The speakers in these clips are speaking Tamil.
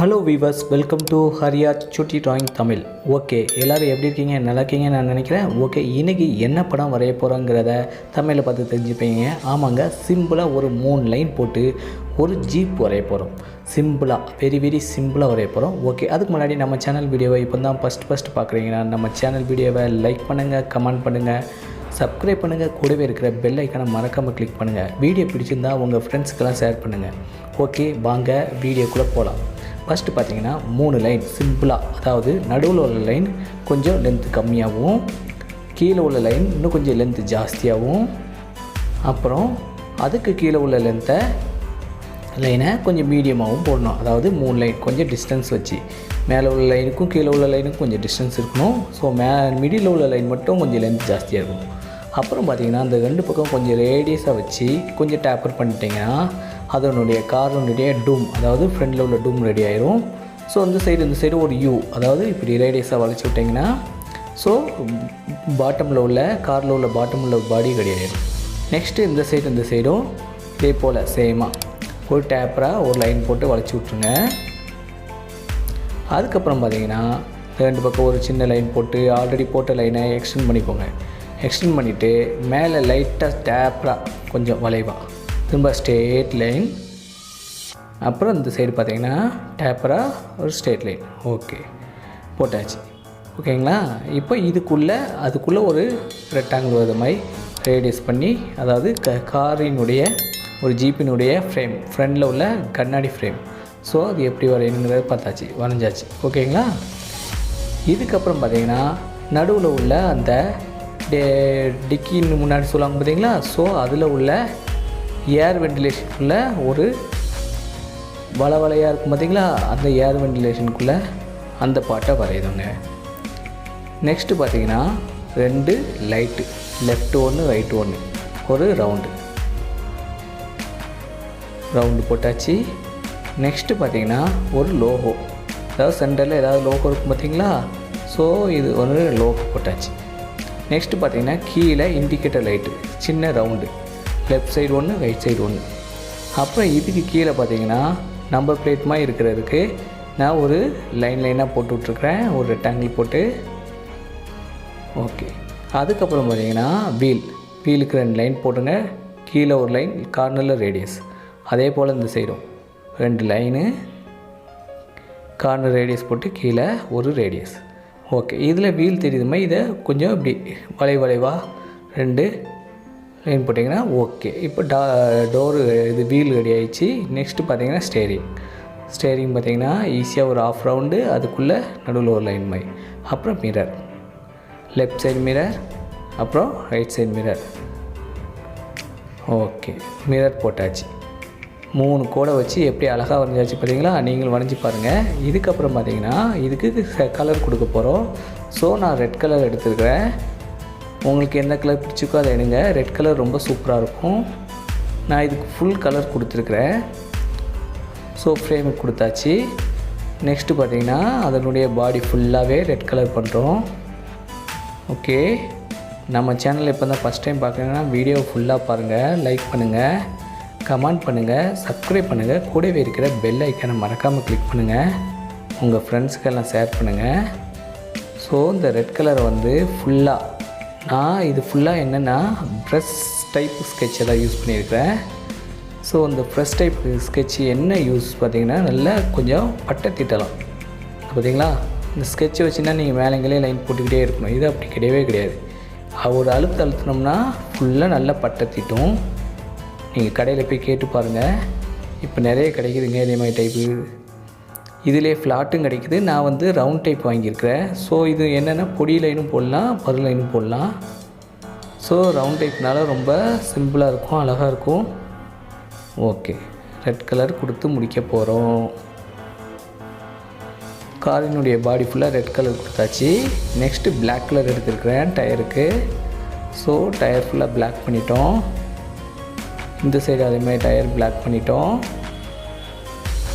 Hello viewers, welcome to Hariya சுட்டி டிராயிங் தமிழ். ஓகே, எல்லோரும் எப்படி இருக்கீங்க? நல்லா இருக்கீங்கன்னு நான் நினைக்கிறேன். ஓகே, இன்றைக்கி என்ன படம் வரைய போகிறோங்கிறத தமிழில் பார்த்து தெரிஞ்சுப்பீங்க. ஆமாங்க, சிம்பிளாக ஒரு 3 லைன் போட்டு ஒரு ஜீப் வரைய போகிறோம். சிம்பிளாக, வெரி சிம்பிளாக வரைய போகிறோம். ஓகே, அதுக்கு முன்னாடி நம்ம சேனல் வீடியோவை இப்போ தான் ஃபஸ்ட் பார்க்குறீங்கன்னா நம்ம சேனல் வீடியோவை லைக் பண்ணுங்கள், கமெண்ட் பண்ணுங்கள், சப்ஸ்கிரைப் பண்ணுங்கள், கூடவே இருக்கிற பெல் ஐக்கானை மறக்காமல் கிளிக் பண்ணுங்கள். வீடியோ பிடிச்சிருந்தா உங்கள் ஃப்ரெண்ட்ஸ்க்கெல்லாம் ஷேர் பண்ணுங்கள். ஓகே, வாங்க வீடியோக்குள்ளே போகலாம். ஃபஸ்ட்டு பார்த்தீங்கன்னா 3 லைன் சிம்பிளாக, அதாவது நடுவில் உள்ள லைன் கொஞ்சம் லென்த்து கம்மியாகவும், கீழே உள்ள லைன் இன்னும் கொஞ்சம் லென்த்து ஜாஸ்தியாகவும், அப்புறம் அதுக்கு கீழே உள்ள லைனை கொஞ்சம் மீடியமாகவும் போடணும். அதாவது 3 லைன் கொஞ்சம் டிஸ்டன்ஸ் வச்சு, மேலே உள்ள லைனுக்கும் கீழே உள்ள லைனுக்கும் கொஞ்சம் டிஸ்டன்ஸ் இருக்கணும். ஸோ மிடில் உள்ள லைன் மட்டும் கொஞ்சம் லென்த் ஜாஸ்தியாக இருக்கணும். அப்புறம் பார்த்திங்கன்னா அந்த 2 பக்கம் கொஞ்சம் ரேடியஸாக வச்சு கொஞ்சம் டேப்பர் பண்ணிட்டீங்கன்னா அதனுடைய காரனுடைய டூம், அதாவது ஃப்ரண்டில் உள்ள டூம் ரெடி ஆயிரும். ஸோ இந்த சைடு ஒரு யூ, அதாவது இப்படி ரேடியஸாக வளைச்சி விட்டிங்கன்னா ஸோ பாட்டமில் உள்ள காரில் உள்ள பாட்டம் உள்ள பாடி ரெடி ஆயிடும். நெக்ஸ்ட்டு இந்த சைடும் இதே போல் சேமாக ஒரு டேப்பராக ஒரு லைன் போட்டு வளைச்சி விட்ருங்க. அதுக்கப்புறம் பார்த்திங்கன்னா 2 பக்கம் ஒரு சின்ன லைன் போட்டு ஆல்ரெடி போட்ட லைனை எக்ஸ்டெண்ட் பண்ணிக்கோங்க. எக்ஸ்டெண்ட் பண்ணிவிட்டு மேலே லைட்டாக டேப்பராக கொஞ்சம் வளைவாக திரும்ப ஸ்ட்ரெயிட் லைன், அப்புறம் இந்த சைடு பார்த்திங்கன்னா டேப்பராக ஒரு ஸ்ட்ரெயிட் லைன். ஓகே, போட்டாச்சு. ஓகேங்களா? இப்போ அதுக்குள்ளே ஒரு ரெக்டாங்கிள் வருது மாதிரி ரேடியஸ் பண்ணி, அதாவது காரினுடைய ஒரு ஜீப்பினுடைய ஃப்ரேம், ஃப்ரண்டில் உள்ள கண்ணாடி ஃப்ரேம். ஸோ அது எப்படி வரையணுங்கிறத பார்த்தாச்சு, வரைஞ்சாச்சு. ஓகேங்களா? இதுக்கப்புறம் பார்த்திங்கன்னா நடுவில் உள்ள அந்த டிக்கின்னு முன்னாடி சொல்லுவாங்க பார்த்தீங்களா, ஸோ அதில் உள்ள ஏர் வென்டிலேஷனுக்குள்ளே ஒரு வளையாக இருக்கும் பார்த்தீங்களா, அந்த ஏர் வென்டிலேஷனுக்குள்ளே அந்த பாட்டை வரையுதுங்க. நெக்ஸ்ட்டு பார்த்திங்கன்னா 2 லைட்டு, லெஃப்ட் 1 ரைட் 1, ஒரு ரவுண்டு போட்டாச்சு. நெக்ஸ்ட்டு பார்த்திங்கன்னா ஒரு லோகோ, அதாவது சென்டரில் ஏதாவது லோகோ இருக்கும் பார்த்திங்களா, ஸோ இது ஒரு லோகோ போட்டாச்சு. நெக்ஸ்ட்டு பார்த்திங்கன்னா கீழே இண்டிகேட்டர் லைட்டு, சின்ன round, left side 1 right side 1. அப்புறம் இதுக்கு கீழே பார்த்திங்கன்னா நம்பர் பிளேட் மாதிரி இருக்கிறதுக்கு நான் ஒரு லைனாக போட்டு விட்ருக்குறேன், ஒரு ரெக்டாங்கிள் போட்டு. ஓகே, அதுக்கப்புறம் பார்த்திங்கன்னா வீலுக்கு 2 லைன் போட்டுங்க. கீழே ஒரு லைன், கார்னரில் ரேடியஸ். அதே போல் இந்த சைடும் 2 லைனு, கார்னர் ரேடியஸ் போட்டு கீழே ஒரு ரேடியஸ். ஓகே, இதில் வீல் தெரியுது மாதிரி இதை கொஞ்சம் இப்படி வளைவாக 2 லைன் போட்டிங்கன்னா ஓகே. இப்போ டோரு இது வீல் ரெடி ஆகிடுச்சு. நெக்ஸ்ட்டு பார்த்திங்கன்னா ஸ்டேரிங் பார்த்திங்கன்னா ஈஸியாக ஒரு ஆஃப் ரவுண்டு, அதுக்குள்ளே நடுவில் ஒரு லைன் மாதிரி. அப்புறம் மிரர், லெஃப்ட் சைடு மிரர், அப்புறம் right side mirror. Okay, mirror போட்டாச்சு. 3 கோடை வச்சு எப்படி அழகாக வரைஞ்சாச்சு பார்த்தீங்களா? நீங்களும் வரைஞ்சி பாருங்கள். இதுக்கப்புறம் பார்த்திங்கன்னா இதுக்கு கலர் கொடுக்க போகிறோம். ஸோ நான் ரெட் கலர் எடுத்துருக்கிறேன். உங்களுக்கு எந்த கலர் பிடிச்சிக்கோ அதை எடுங்க. ரெட் கலர் ரொம்ப சூப்பராக இருக்கும். நான் இதுக்கு ஃபுல் கலர் கொடுத்துருக்குறேன். ஸோ ஃப்ரேமுக்கு கொடுத்தாச்சு. நெக்ஸ்ட்டு பார்த்திங்கன்னா அதனுடைய பாடி ஃபுல்லாகவே ரெட் கலர் பண்ணுறோம். ஓகே, நம்ம சேனலில் இப்போ தான் ஃபஸ்ட் டைம் பார்க்குறீங்கன்னா வீடியோ ஃபுல்லாக பாருங்கள், லைக் பண்ணுங்கள், கமெண்ட் பண்ணுங்கள், சப்ஸ்கிரைப் பண்ணுங்கள், கூடவே இருக்கிற பெல் ஐக்கானை மறக்காமல் கிளிக் பண்ணுங்கள், உங்கள் ஃப்ரெண்ட்ஸுக்கெல்லாம் ஷேர் பண்ணுங்கள். ஸோ இந்த ரெட் கலரை வந்து ஃபுல்லாக நான் இது ஃபுல்லாக என்னென்னா ப்ரெஷ் டைப் ஸ்கெட்சை தான் யூஸ் பண்ணியிருக்கிறேன். ஸோ இந்த ப்ரெஷ் டைப் ஸ்கெட்சு என்ன யூஸ் பார்த்திங்கன்னா நல்லா கொஞ்சம் பட்டை தீட்டலாம். பார்த்திங்களா, இந்த ஸ்கெட்சை வச்சுன்னா நீங்கள் மேலேங்களே லைன் போட்டுக்கிட்டே இருக்கணும். இது அப்படி கிடையாது. ஒரு அழுத்தினோம்னா ஃபுல்லாக நல்லா பட்டை தீட்டும். நீங்கள் கடையில் போய் கேட்டு பாருங்கள், இப்போ நிறைய கிடைக்குதுங்க இதே மாதிரி டைப்பு. இதிலே ஃப்ளாட்டும் கிடைக்குது. நான் வந்து ரவுண்ட் டைப் வாங்கியிருக்கிறேன். ஸோ இது என்னென்னா பொடி லைனும் போடலாம், பரு லைனும் போடலாம். ஸோ ரவுண்ட் டைப்னால ரொம்ப சிம்பிளாக இருக்கும், அழகாக இருக்கும். ஓகே, ரெட் கலர் கொடுத்து முடிக்க போகிறோம். காரினுடைய பாடி ஃபுல்லாக ரெட் கலர் கொடுத்தாச்சு. நெக்ஸ்ட்டு பிளாக் கலர் எடுத்துருக்கிறேன் டயருக்கு. ஸோ டயர் ஃபுல்லாக பிளாக் பண்ணிட்டோம். இந்த சைடு அதேமாதிரி டயர் பிளாக் பண்ணிட்டோம்.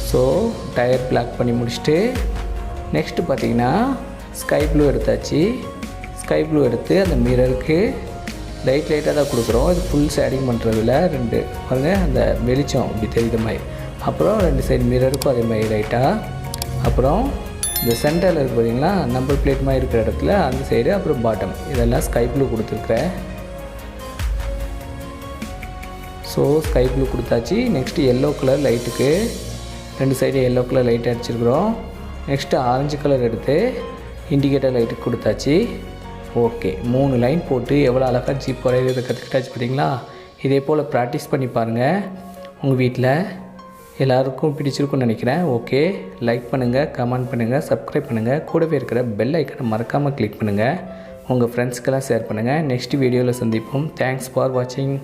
ஸோ டயர் பிளாக் பண்ணி முடிச்சுட்டு நெக்ஸ்ட்டு பார்த்திங்கன்னா ஸ்கை ப்ளூ எடுத்தாச்சு. ஸ்கை ப்ளூ எடுத்து அந்த மிரருக்கு லைட்டாக தான் கொடுக்குறோம். இது ஃபுல் ஷேடிங் பண்ணுறதுல 2 பாருங்கள் அந்த வெளிச்சம் இப்படி தெரியுற மாதிரி. அப்புறம் 2 சைடு மிரருக்கும் அதே மாதிரி லைட்டாக அப்புறம் இந்த சென்டரில் இருக்குது பார்த்தீங்களா, நம்பர் பிளேட் மாதிரி இருக்கிற இடத்துல அந்த சைடு, அப்புறம் பாட்டம் இதெல்லாம் ஸ்கை ப்ளூ கொடுத்துருக்குறேன். ஸோ ஸ்கை ப்ளூ கொடுத்தாச்சு. நெக்ஸ்ட்டு எல்லோ கலர் லைட்டுக்கு 2 சைடு எல்லோ கலர் லைட் அடிச்சிருக்கிறோம். நெக்ஸ்ட்டு ஆரஞ்சு கலர் எடுத்து இண்டிகேட்டர் லைட்டுக்கு கொடுத்தாச்சு. ஓகே, 3 லைன் போட்டு எவ்வளோ அழகாக ஜீப் வரைகிறத கற்றுக்கிட்டாச்சு பார்த்தீங்களா. இதே போல் ப்ராக்டிஸ் பண்ணி பாருங்கள். உங்கள் வீட்டில் எல்லாருக்கும் பிடிச்சிருக்குன்னு நினைக்கிறேன். ஓகே, லைக் பண்ணுங்கள், கமெண்ட் பண்ணுங்கள், சப்ஸ்கிரைப் பண்ணுங்கள். கூடவே இருக்கிற பெல் ஐக்கனை மறக்காமல் கிளிக் பண்ணுங்கள். உங்கள் ஃப்ரெண்ட்ஸ்க்கெல்லாம் ஷேர் பண்ணுங்கள். நெக்ஸ்ட் வீடியோவில் சந்திப்போம். தேங்க்ஸ் ஃபார் வாட்சிங்.